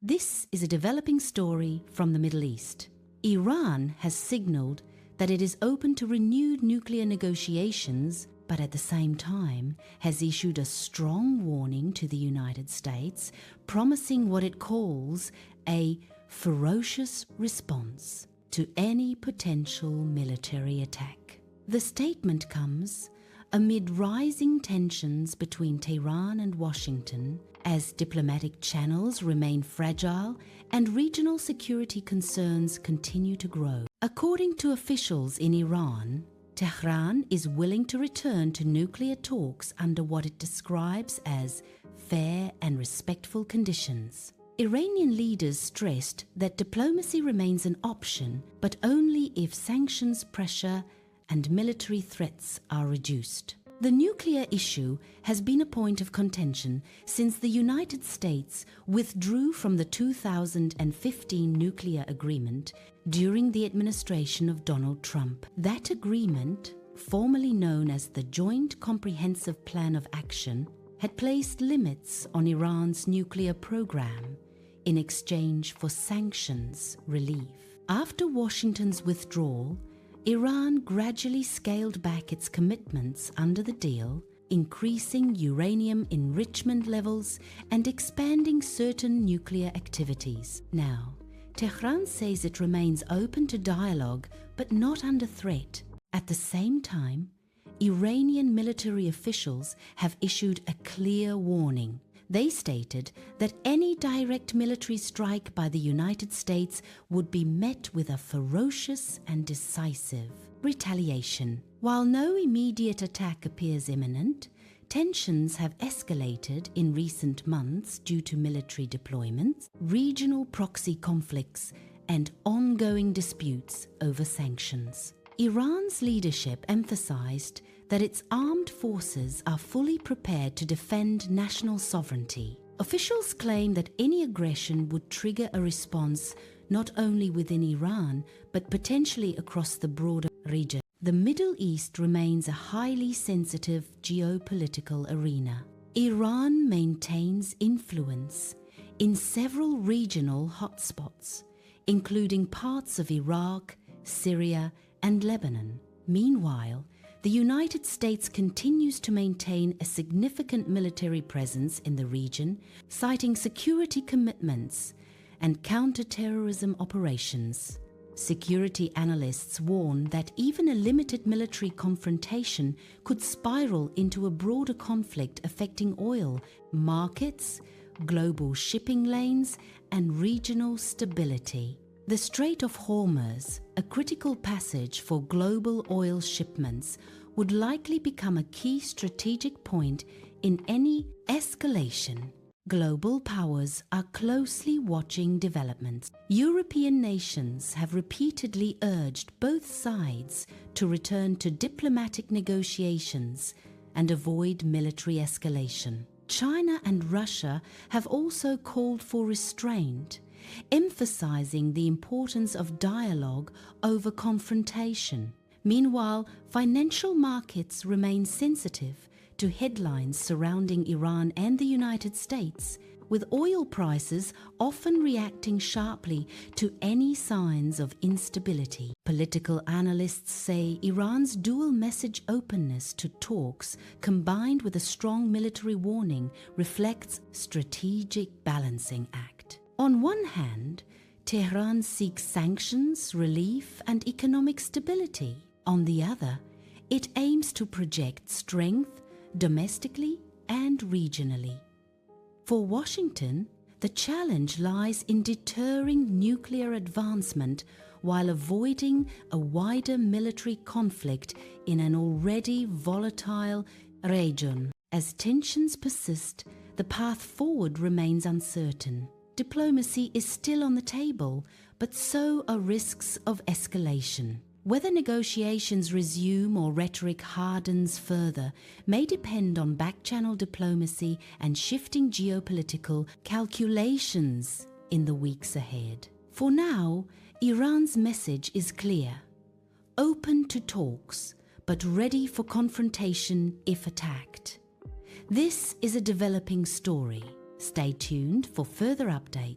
This is a developing story from the Middle East. Iran has signaled that it is open to renewed nuclear negotiations, but at the same time has issued a strong warning to the United States, promising what it calls a ferocious response to any potential military attack. The statement comes amid rising tensions between Tehran and Washington, as diplomatic channels remain fragile and regional security concerns continue to grow. According to officials in Iran, Tehran is willing to return to nuclear talks under what it describes as fair and respectful conditions. Iranian leaders stressed that diplomacy remains an option, but only if sanctions pressure and military threats are reduced. The nuclear issue has been a point of contention since the United States withdrew from the 2015 nuclear agreement during the administration of Donald Trump. That agreement, formerly known as the Joint Comprehensive Plan of Action, had placed limits on Iran's nuclear program in exchange for sanctions relief. After Washington's withdrawal, Iran gradually scaled back its commitments under the deal, increasing uranium enrichment levels and expanding certain nuclear activities. Now, Tehran says it remains open to dialogue but not under threat. At the same time, Iranian military officials have issued a clear warning. They stated that any direct military strike by the United States would be met with a ferocious and decisive retaliation. While no immediate attack appears imminent, tensions have escalated in recent months due to military deployments, regional proxy conflicts, and ongoing disputes over sanctions. Iran's leadership emphasized that its armed forces are fully prepared to defend national sovereignty. Officials claim that any aggression would trigger a response not only within Iran, but potentially across the broader region. The Middle East remains a highly sensitive geopolitical arena. Iran maintains influence in several regional hotspots, including parts of Iraq, Syria, and Lebanon. Meanwhile, the United States continues to maintain a significant military presence in the region, citing security commitments and counter-terrorism operations. Security analysts warn that even a limited military confrontation could spiral into a broader conflict affecting oil markets, global shipping lanes, and regional stability. The Strait of Hormuz, a critical passage for global oil shipments, would likely become a key strategic point in any escalation. Global powers are closely watching developments. European nations have repeatedly urged both sides to return to diplomatic negotiations and avoid military escalation. China and Russia have also called for restraint, emphasizing the importance of dialogue over confrontation. Meanwhile, financial markets remain sensitive to headlines surrounding Iran and the United States, with oil prices often reacting sharply to any signs of instability. Political analysts say Iran's dual-message openness to talks, combined with a strong military warning, reflects strategic balancing act. On one hand, Tehran seeks sanctions, relief, and economic stability. On the other, it aims to project strength domestically and regionally. For Washington, the challenge lies in deterring nuclear advancement while avoiding a wider military conflict in an already volatile region. As tensions persist, the path forward remains uncertain. Diplomacy is still on the table, but so are risks of escalation. Whether negotiations resume or rhetoric hardens further may depend on back-channel diplomacy and shifting geopolitical calculations in the weeks ahead. For now, Iran's message is clear: open to talks, but ready for confrontation if attacked. This is a developing story. Stay tuned for further updates.